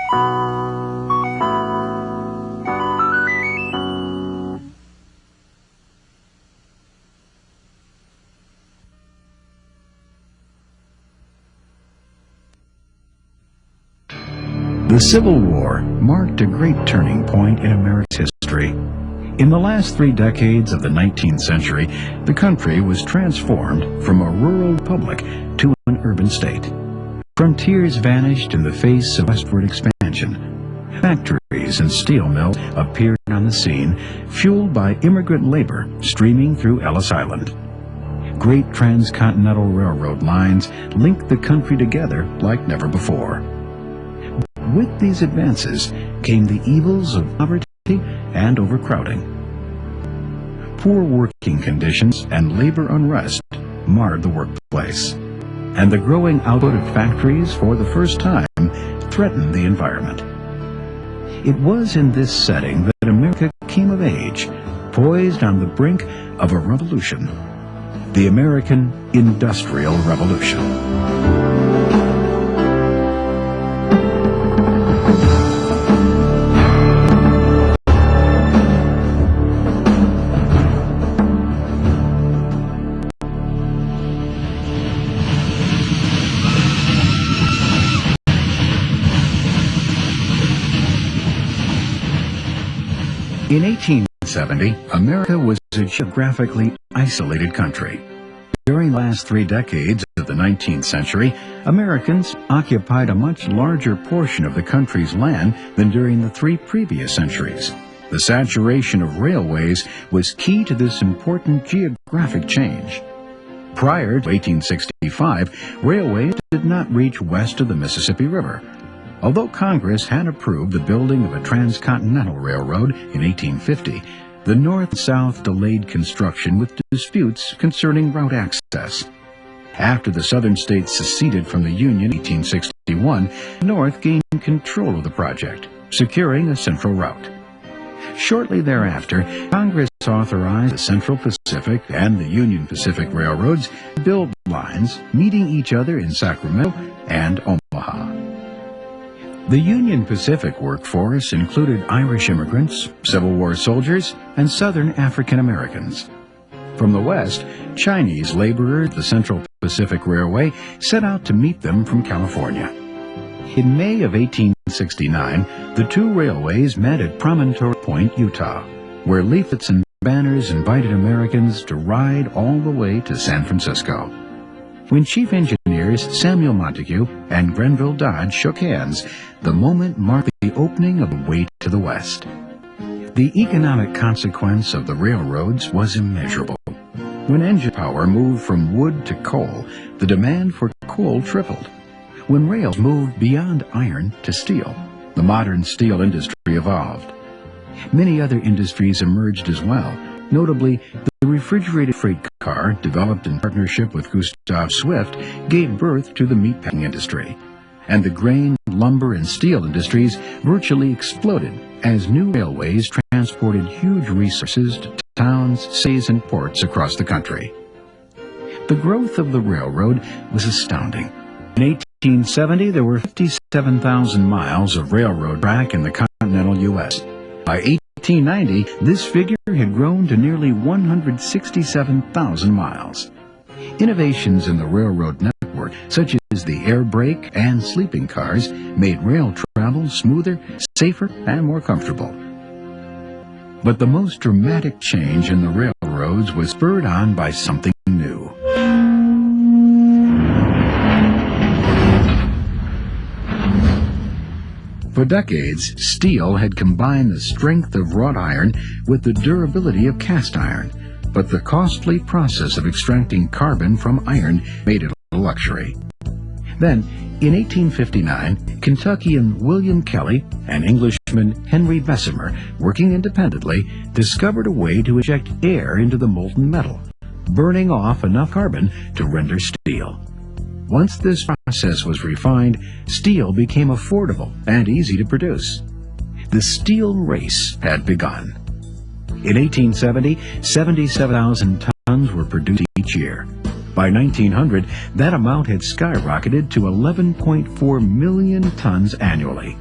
The Civil War marked a great turning point in America's history. In the last 3 decades of the 19th century, the country was transformed from a rural republic to an urban state. Frontiers vanished in the face of westward expansion. Factories and steel mills appeared on the scene, fueled by immigrant labor streaming through Ellis Island. Great transcontinental railroad lines linked the country together like never before. With these advances came the evils of poverty and overcrowding. Poor working conditions and labor unrest marred the workplace, and the growing output of factories for the first time threatened the environment. It was in this setting that America came of age, poised on the brink of a revolution, the American Industrial Revolution. In 1870, America was a geographically isolated country. During the last 3 decades of the 19th century, Americans occupied a much larger portion of the country's land than during the 3 previous centuries. The saturation of railways was key to this important geographic change. Prior to 1865, railways did not reach west of the Mississippi River. Although Congress had approved the building of a transcontinental railroad in 1850, the North-South delayed construction with disputes concerning route access. After the Southern states seceded from the Union in 1861, the North gained control of the project, securing a central route. Shortly thereafter, Congress authorized the Central Pacific and the Union Pacific Railroads to build lines meeting each other in Sacramento and Omaha. The Union Pacific workforce included Irish immigrants, Civil War soldiers, and Southern African Americans. From the west, Chinese laborers, the Central Pacific Railway, set out to meet them from California. In May of 1869, the 2 railways met at Promontory Point, Utah, where leaflets and banners invited Americans to ride all the way to San Francisco. When Chief Engineers Samuel Montague and Grenville Dodge shook hands, the moment marked the opening of a way to the west. The economic consequence of the railroads was immeasurable. When engine power moved from wood to coal, the demand for coal tripled. When rails moved beyond iron to steel, the modern steel industry evolved. Many other industries emerged as well. Notably, the refrigerated freight car, developed in partnership with Gustav Swift, gave birth to the meatpacking industry. And the grain, lumber, and steel industries virtually exploded as new railways transported huge resources to towns, cities, and ports across the country. The growth of the railroad was astounding. In 1870, there were 57,000 miles of railroad track in the continental U.S. By 1890, this figure had grown to nearly 167,000 miles. Innovations in the railroad network, such as the air brake and sleeping cars, made rail travel smoother, safer, and more comfortable. But the most dramatic change in the railroads was spurred on by something new. For decades, steel had combined the strength of wrought iron with the durability of cast iron, but the costly process of extracting carbon from iron made it a luxury. Then, in 1859, Kentuckian William Kelly and Englishman Henry Bessemer, working independently, discovered a way to inject air into the molten metal, burning off enough carbon to render steel. Once this process was refined, steel became affordable and easy to produce. The steel race had begun. In 1870, 77,000 tons were produced each year. By 1900, that amount had skyrocketed to 11.4 million tons annually.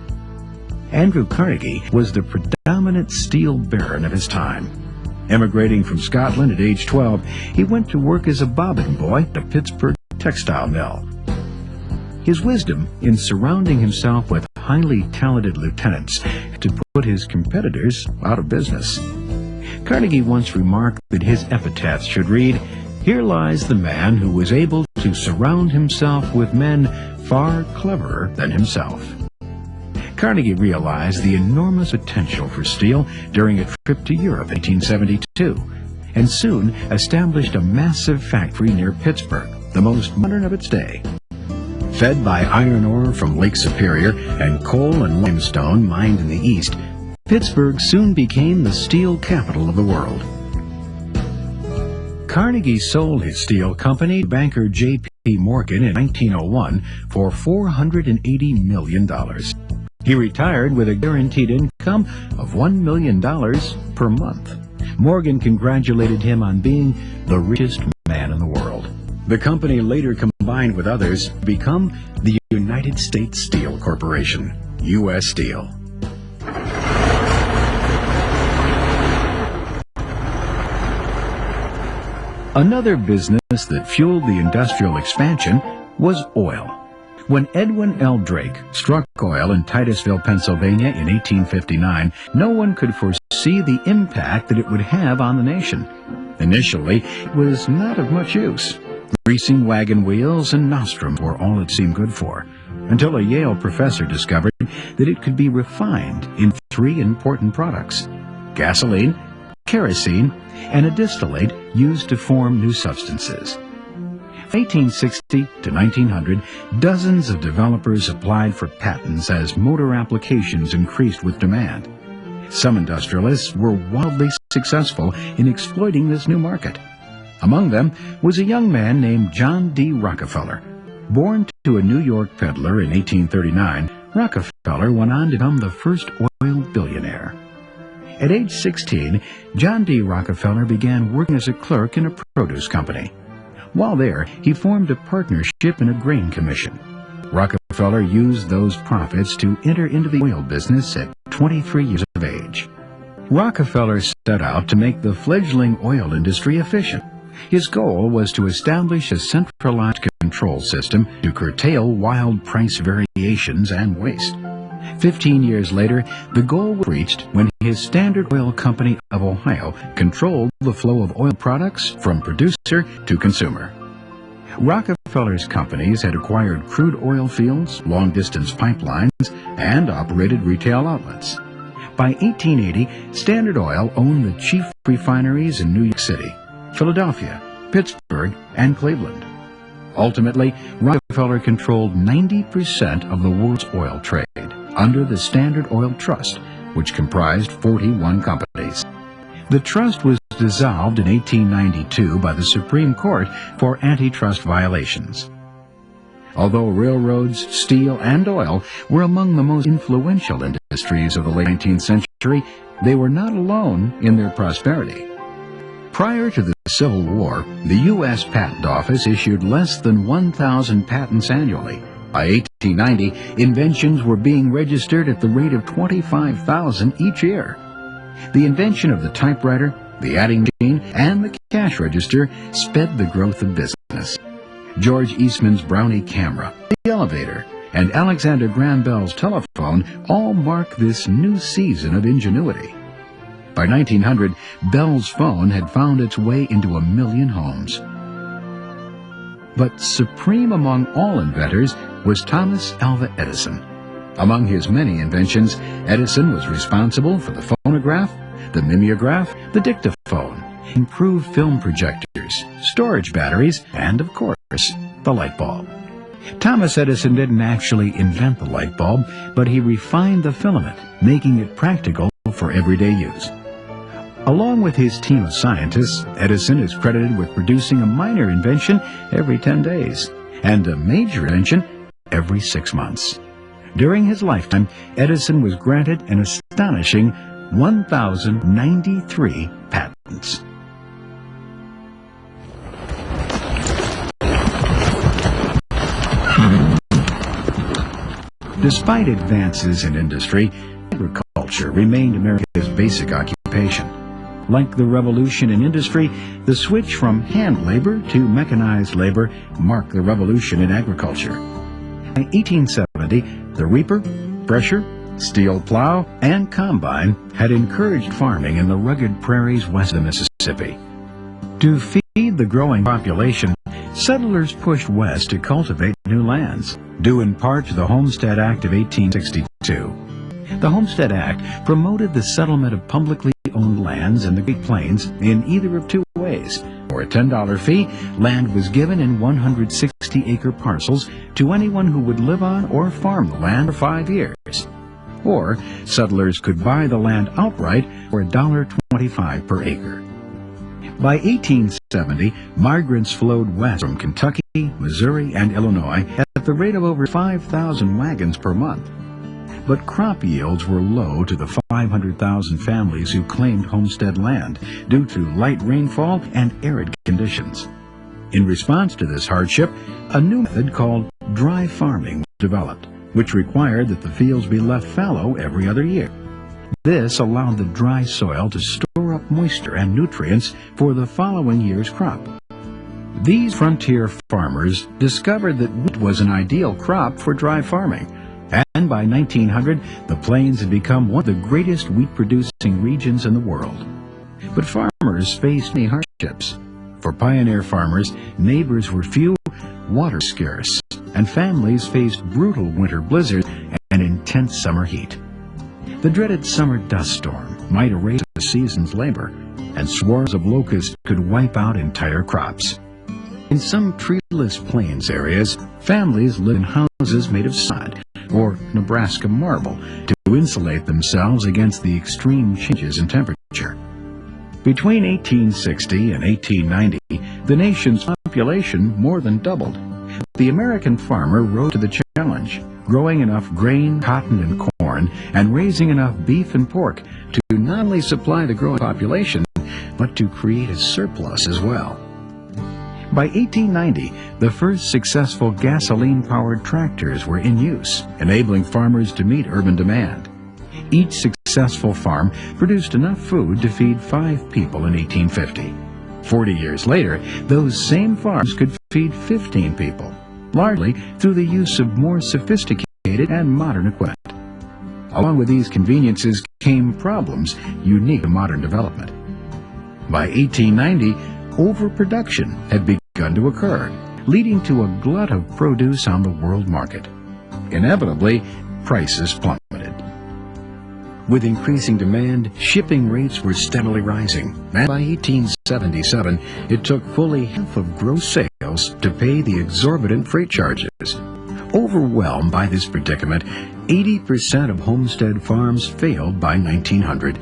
Andrew Carnegie was the predominant steel baron of his time. Emigrating from Scotland at age 12, he went to work as a bobbin boy at a Pittsburgh textile mill. His wisdom in surrounding himself with highly talented lieutenants to put his competitors out of business. Carnegie once remarked that his epitaph should read, "Here lies the man who was able to surround himself with men far cleverer than himself." Carnegie realized the enormous potential for steel during a trip to Europe in 1872, and soon established a massive factory near Pittsburgh, the most modern of its day. Fed by iron ore from Lake Superior and coal and limestone mined in the east, Pittsburgh soon became the steel capital of the world. Carnegie sold his steel company to banker J.P. Morgan in 1901 for $480 million. He retired with a guaranteed income of $1 million per month. Morgan congratulated him on being the richest man in the world. The company later combined with others to become the United States Steel Corporation, U.S. Steel. Another business that fueled the industrial expansion was oil. When Edwin L. Drake struck oil in Titusville, Pennsylvania in 1859, no one could foresee the impact that it would have on the nation. Initially, it was not of much use. Greasing wagon wheels and nostrums were all it seemed good for, until a Yale professor discovered that it could be refined in 3 important products: gasoline, kerosene, and a distillate used to form new substances. From 1860 to 1900, dozens of developers applied for patents as motor applications increased with demand. Some industrialists were wildly successful in exploiting this new market. Among them was a young man named John D. Rockefeller. Born to a New York peddler in 1839, Rockefeller went on to become the first oil billionaire. At age 16, John D. Rockefeller began working as a clerk in a produce company. While there, he formed a partnership in a grain commission. Rockefeller used those profits to enter into the oil business at 23 years of age. Rockefeller set out to make the fledgling oil industry efficient. His goal was to establish a centralized control system to curtail wild price variations and waste. 15 years later, the goal was reached when his Standard Oil Company of Ohio controlled the flow of oil products from producer to consumer. Rockefeller's companies had acquired crude oil fields, long-distance pipelines, and operated retail outlets. By 1880, Standard Oil owned the chief refineries in New York City, Philadelphia, Pittsburgh, and Cleveland. Ultimately, Rockefeller controlled 90% of the world's oil trade under the Standard Oil Trust, which comprised 41 companies. The trust was dissolved in 1892 by the Supreme Court for antitrust violations. Although railroads, steel, and oil were among the most influential industries of the late 19th century, they were not alone in their prosperity. Prior to the Civil War, the U.S. Patent Office issued less than 1,000 patents annually. By 1890, inventions were being registered at the rate of 25,000 each year. The invention of the typewriter, the adding machine, and the cash register sped the growth of business. George Eastman's Brownie camera, the elevator, and Alexander Graham Bell's telephone all mark this new season of ingenuity. By 1900, Bell's phone had found its way into 1 million homes. But supreme among all inventors was Thomas Alva Edison. Among his many inventions, Edison was responsible for the phonograph, the mimeograph, the dictaphone, improved film projectors, storage batteries, and, of course, the light bulb. Thomas Edison didn't actually invent the light bulb, but he refined the filament, making it practical for everyday use. Along with his team of scientists, Edison is credited with producing a minor invention every 10 days and a major invention every 6 months. During his lifetime, Edison was granted an astonishing 1,093 patents. Despite advances in industry, Agriculture remained America's basic occupation. Like the revolution in industry, the switch from hand labor to mechanized labor marked the revolution in agriculture. By 1870, the reaper, thresher, steel plow, and combine had encouraged farming in the rugged prairies west of the Mississippi. To feed the growing population, settlers pushed west to cultivate new lands, due in part to the Homestead Act of 1862. The Homestead Act promoted the settlement of publicly owned lands in the Great Plains in either of two ways. For a $10 fee, land was given in 160-acre parcels to anyone who would live on or farm the land for 5 years. Or settlers could buy the land outright for $1.25 per acre. By 1870, migrants flowed west from Kentucky, Missouri, and Illinois at the rate of over 5,000 wagons per month. But crop yields were low to the 500,000 families who claimed homestead land due to light rainfall and arid conditions. In response to this hardship, a new method called dry farming was developed, which required that the fields be left fallow every other year. This allowed the dry soil to store up moisture and nutrients for the following year's crop. These frontier farmers discovered that wheat was an ideal crop for dry farming, and by 1900, the plains had become one of the greatest wheat-producing regions in the world. But farmers faced many hardships. For pioneer farmers, neighbors were few, water scarce, and families faced brutal winter blizzards and intense summer heat. The dreaded summer dust storm might erase a season's labor, and swarms of locusts could wipe out entire crops. In some treeless plains areas, families lived in houses made of sod or Nebraska marble to insulate themselves against the extreme changes in temperature. Between 1860 and 1890, the nation's population more than doubled. The American farmer rose to the challenge, growing enough grain, cotton, and corn, and raising enough beef and pork to not only supply the growing population, but to create a surplus as well. By 1890, the first successful gasoline-powered tractors were in use, enabling farmers to meet urban demand. Each successful farm produced enough food to feed 5 people in 1850. 40 years later, those same farms could feed 15 people, largely through the use of more sophisticated and modern equipment. Along with these conveniences came problems unique to modern development. By 1890, overproduction had begun to occur, leading to a glut of produce on the world market. Inevitably, prices plummeted. With increasing demand, shipping rates were steadily rising, and by 1877, it took fully half of gross sales to pay the exorbitant freight charges. Overwhelmed by this predicament, 80% of homestead farms failed by 1900.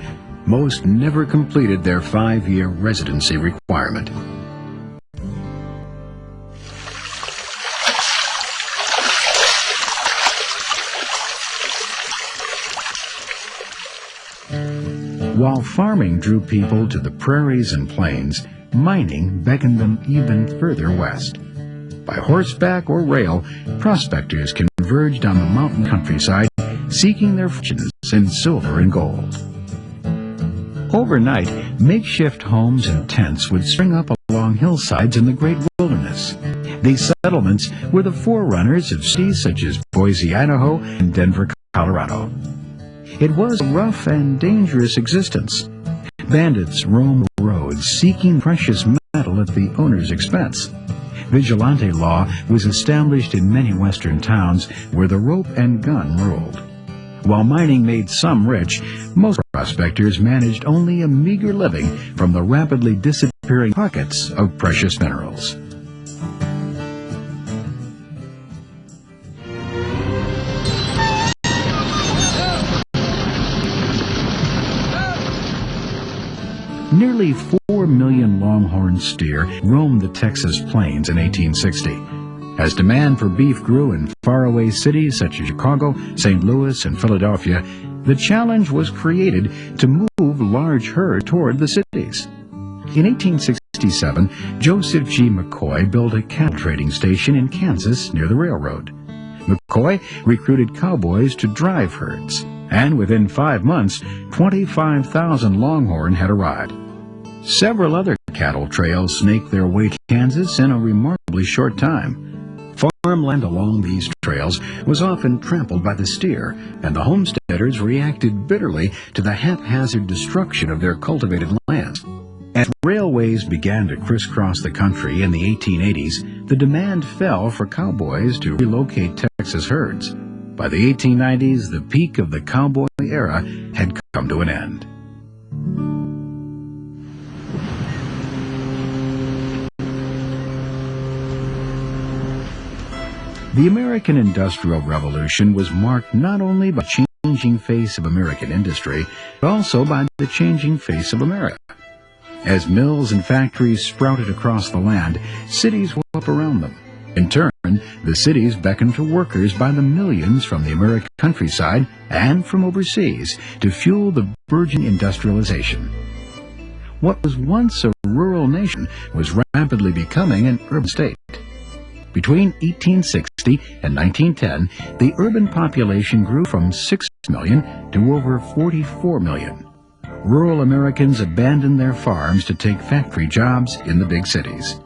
Most never completed their 5-year residency requirement. While farming drew people to the prairies and plains, mining beckoned them even further west. By horseback or rail, prospectors converged on the mountain countryside, seeking their fortunes in silver and gold. Overnight, makeshift homes and tents would spring up along hillsides in the great wilderness. These settlements were the forerunners of cities such as Boise, Idaho, and Denver, Colorado. It was a rough and dangerous existence. Bandits roamed the roads, seeking precious metal at the owner's expense. Vigilante law was established in many western towns where the rope and gun ruled. While mining made some rich, most prospectors managed only a meager living from the rapidly disappearing pockets of precious minerals. Nearly 4 million longhorn steer roamed the Texas plains in 1860. As demand for beef grew in faraway cities such as Chicago, St. Louis, and Philadelphia, the challenge was created to move large herds toward the cities. In 1867, Joseph G. McCoy built a cattle trading station in Kansas near the railroad. McCoy recruited cowboys to drive herds. and within 5 months, 25,000 Longhorn had arrived. Several other cattle trails snaked their way to Kansas in a remarkably short time. Farmland along these trails was often trampled by the steer, and the homesteaders reacted bitterly to the haphazard destruction of their cultivated lands. As railways began to crisscross the country in the 1880s, the demand fell for cowboys to relocate Texas herds. By the 1890s, the peak of the cowboy era had come to an end. The American Industrial Revolution was marked not only by the changing face of American industry, but also by the changing face of America. As mills and factories sprouted across the land, cities woke up around them. In turn, the cities beckoned to workers by the millions from the American countryside and from overseas to fuel the burgeoning industrialization. What was once a rural nation was rapidly becoming an urban state. Between 1860 and 1910, the urban population grew from 6 million to over 44 million. Rural Americans abandoned their farms to take factory jobs in the big cities.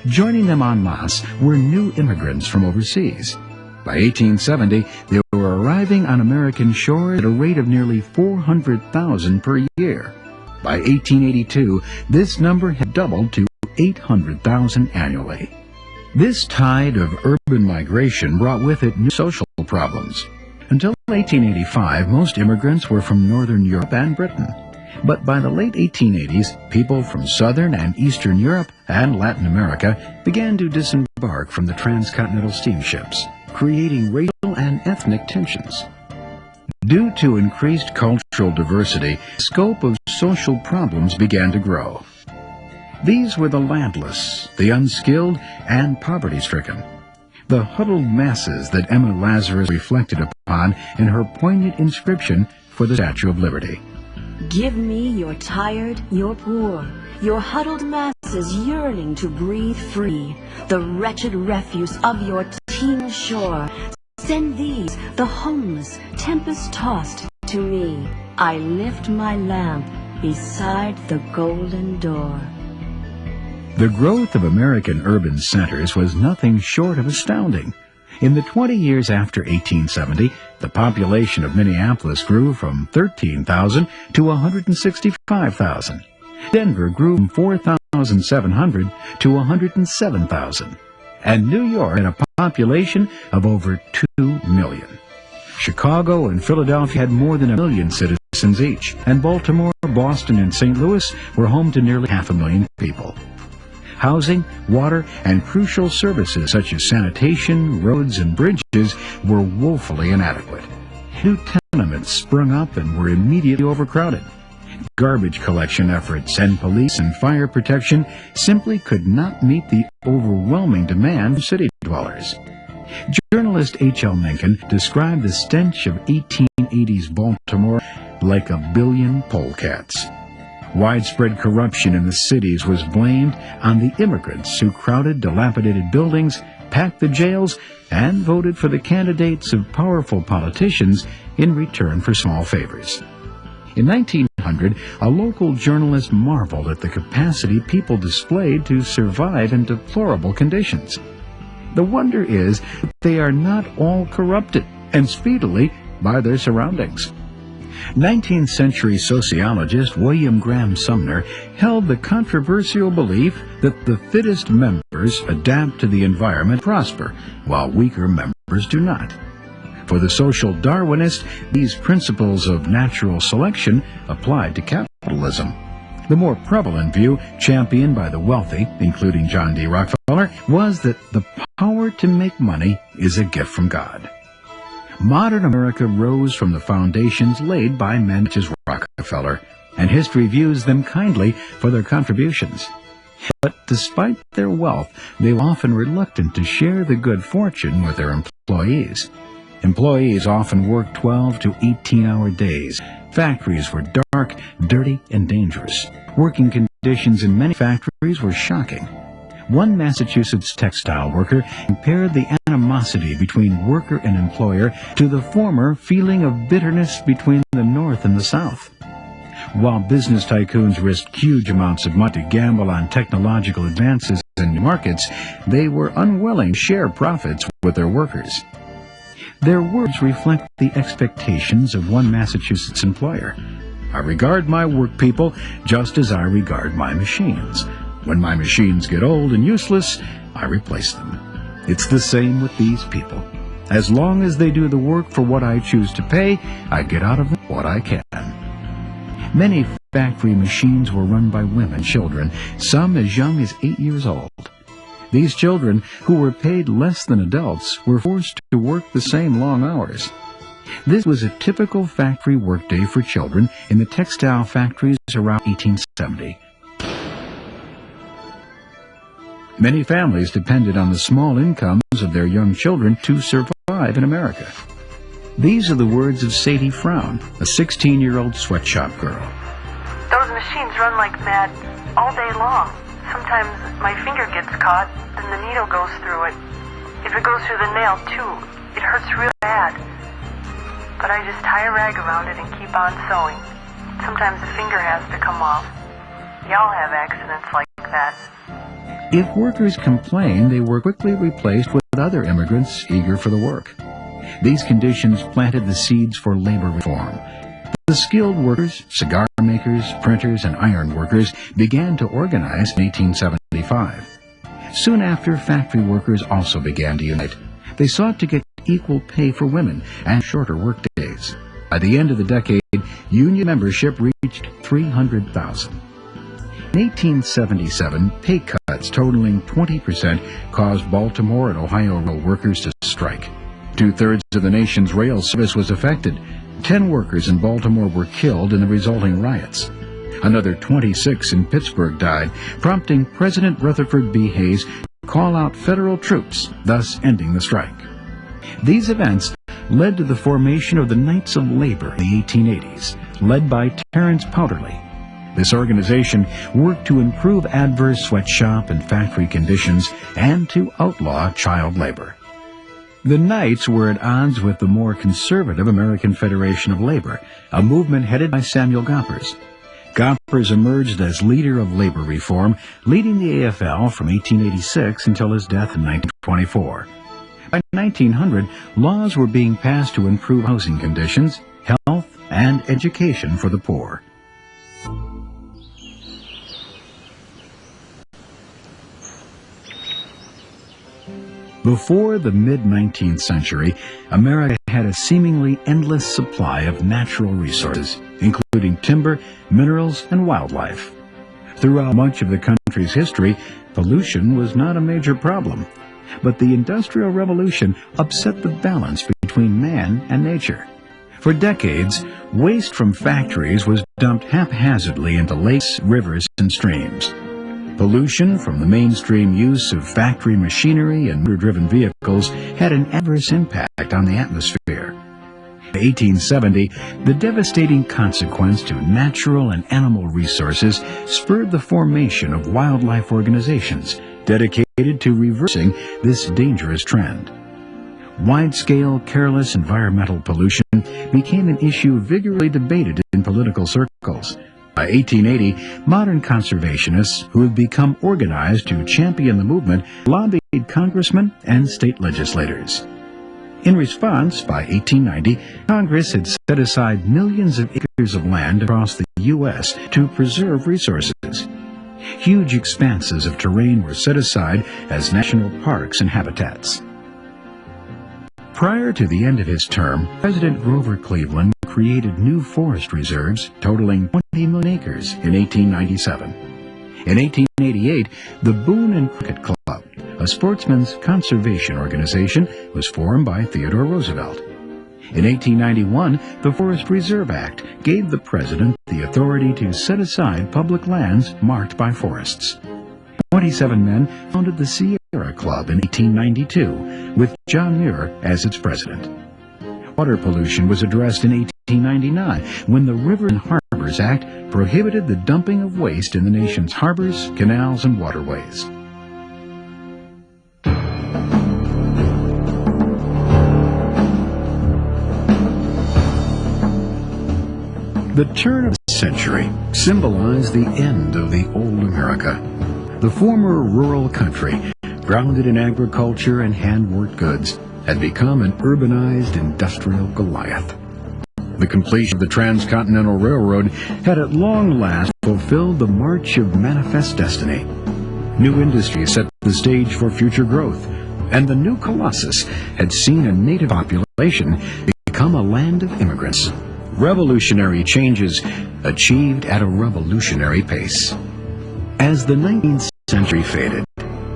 Joining them en masse were new immigrants from overseas. By 1870, they were arriving on American shores at a rate of nearly 400,000 per year. By 1882, this number had doubled to 800,000 annually. This tide of urban migration brought with it new social problems. Until 1885, most immigrants were from Northern Europe and Britain. But by the late 1880s, people from Southern and Eastern Europe and Latin America began to disembark from the transcontinental steamships, creating racial and ethnic tensions. Due to increased cultural diversity, the scope of social problems began to grow. These were the landless, the unskilled, and poverty-stricken. The huddled masses that Emma Lazarus reflected upon in her poignant inscription for the Statue of Liberty. Give me your tired, your poor, your huddled masses yearning to breathe free, the wretched refuse of your teeming shore. Send these, the homeless, tempest-tossed, to me. I lift my lamp beside the golden door. The growth of American urban centers was nothing short of astounding. In the 20 years after 1870, the population of Minneapolis grew from 13,000 to 165,000. Denver grew from 4,700 to 107,000. And New York had a population of over 2 million. Chicago and Philadelphia had more than 1 million citizens each, and Baltimore, Boston, and St. Louis were home to nearly 500,000 people. Housing, water, and crucial services such as sanitation, roads, and bridges were woefully inadequate. New tenements sprung up and were immediately overcrowded. Garbage collection efforts and police and fire protection simply could not meet the overwhelming demand of city dwellers. Journalist H.L. Mencken described the stench of 1880s Baltimore like a billion polecats. Widespread corruption in the cities was blamed on the immigrants who crowded dilapidated buildings, packed the jails, and voted for the candidates of powerful politicians in return for small favors. In 1900, a local journalist marveled at the capacity people displayed to survive in deplorable conditions. The wonder is that they are not all corrupted, and speedily, by their surroundings. 19th century sociologist William Graham Sumner held the controversial belief that the fittest members adapt to the environment and prosper, while weaker members do not. For the social Darwinist, these principles of natural selection applied to capitalism. The more prevalent view, championed by the wealthy, including John D. Rockefeller, was that the power to make money is a gift from God. Modern America rose from the foundations laid by men such as Rockefeller, and history views them kindly for their contributions. But despite their wealth, they were often reluctant to share the good fortune with their employees. Employees often worked 12 to 18-hour days. Factories were dark, dirty, and dangerous. Working conditions in many factories were shocking. One Massachusetts textile worker compared the animosity between worker and employer to the former feeling of bitterness between the North and the South. While business tycoons risked huge amounts of money to gamble on technological advances in new markets, they were unwilling to share profits with their workers. Their words reflect the expectations of one Massachusetts employer. "I regard my work people just as I regard my machines. When my machines get old and useless, I replace them. It's the same with these people. As long as they do the work for what I choose to pay, I get out of them what I can." Many factory machines were run by women and children, some as young as 8 years old. These children, who were paid less than adults, were forced to work the same long hours. This was a typical factory workday for children in the textile factories around 1870. Many families depended on the small incomes of their young children to survive in America. These are the words of Sadie Frown, a 16-year-old sweatshop girl. "Those machines run like mad all day long. Sometimes my finger gets caught, then the needle goes through it. If it goes through the nail, too, it hurts real bad. But I just tie a rag around it and keep on sewing. Sometimes the finger has to come off. Y'all have accidents like that." If workers complained, they were quickly replaced with other immigrants eager for the work. These conditions planted the seeds for labor reform. The skilled workers, cigar makers, printers, and iron workers began to organize in 1875. Soon after, factory workers also began to unite. They sought to get equal pay for women and shorter workdays. By the end of the decade, union membership reached 300,000. In 1877, pay cuts totaling 20% caused Baltimore and Ohio rail workers to strike. 2/3 of the nation's rail service was affected. 10 workers in Baltimore were killed in the resulting riots. Another 26 in Pittsburgh died, prompting President Rutherford B. Hayes to call out federal troops, thus ending the strike. These events led to the formation of the Knights of Labor in the 1880s, led by Terence Powderly. This organization worked to improve adverse sweatshop and factory conditions and to outlaw child labor. The Knights were at odds with the more conservative American Federation of Labor, a movement headed by Samuel Gompers. Gompers emerged as leader of labor reform, leading the AFL from 1886 until his death in 1924. By 1900, laws were being passed to improve housing conditions, health, and education for the poor. Before the mid-19th century, America had a seemingly endless supply of natural resources, including timber, minerals, and wildlife. Throughout much of the country's history, pollution was not a major problem. But the Industrial Revolution upset the balance between man and nature. For decades, waste from factories was dumped haphazardly into lakes, rivers, and streams. Pollution from the mainstream use of factory machinery and motor-driven vehicles had an adverse impact on the atmosphere. In 1870, the devastating consequence to natural and animal resources spurred the formation of wildlife organizations dedicated to reversing this dangerous trend. Wide-scale, careless environmental pollution became an issue vigorously debated in political circles. By 1880, modern conservationists who had become organized to champion the movement lobbied congressmen and state legislators. In response, by 1890, Congress had set aside millions of acres of land across the U.S. to preserve resources. Huge expanses of terrain were set aside as national parks and habitats. Prior to the end of his term, President Grover Cleveland created new forest reserves totaling 20 million acres in 1897. In 1888, the Boone and Crockett Club, a sportsmen's conservation organization, was formed by Theodore Roosevelt. In 1891, the Forest Reserve Act gave the president the authority to set aside public lands marked by forests. 27 men founded the Sierra Club in 1892, with John Muir as its president. Water pollution was addressed in 1899, when the River and Harbors Act prohibited the dumping of waste in the nation's harbors, canals, and waterways. The turn of the century symbolized the end of the old America. The former rural country, grounded in agriculture and hand-worked goods, had become an urbanized industrial Goliath. The completion of the Transcontinental Railroad had at long last fulfilled the march of manifest destiny. New industry set the stage for future growth, and the new Colossus had seen a native population become a land of immigrants. Revolutionary changes achieved at a revolutionary pace. As the 19th century faded,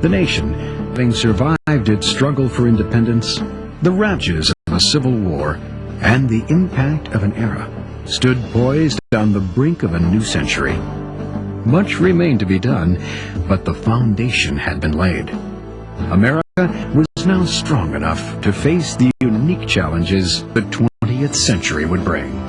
the nation, having survived its struggle for independence, the ravages of a civil war, and the impact of an era, stood poised on the brink of a new century. Much remained to be done, but the foundation had been laid. America was now strong enough to face the unique challenges the 20th century would bring.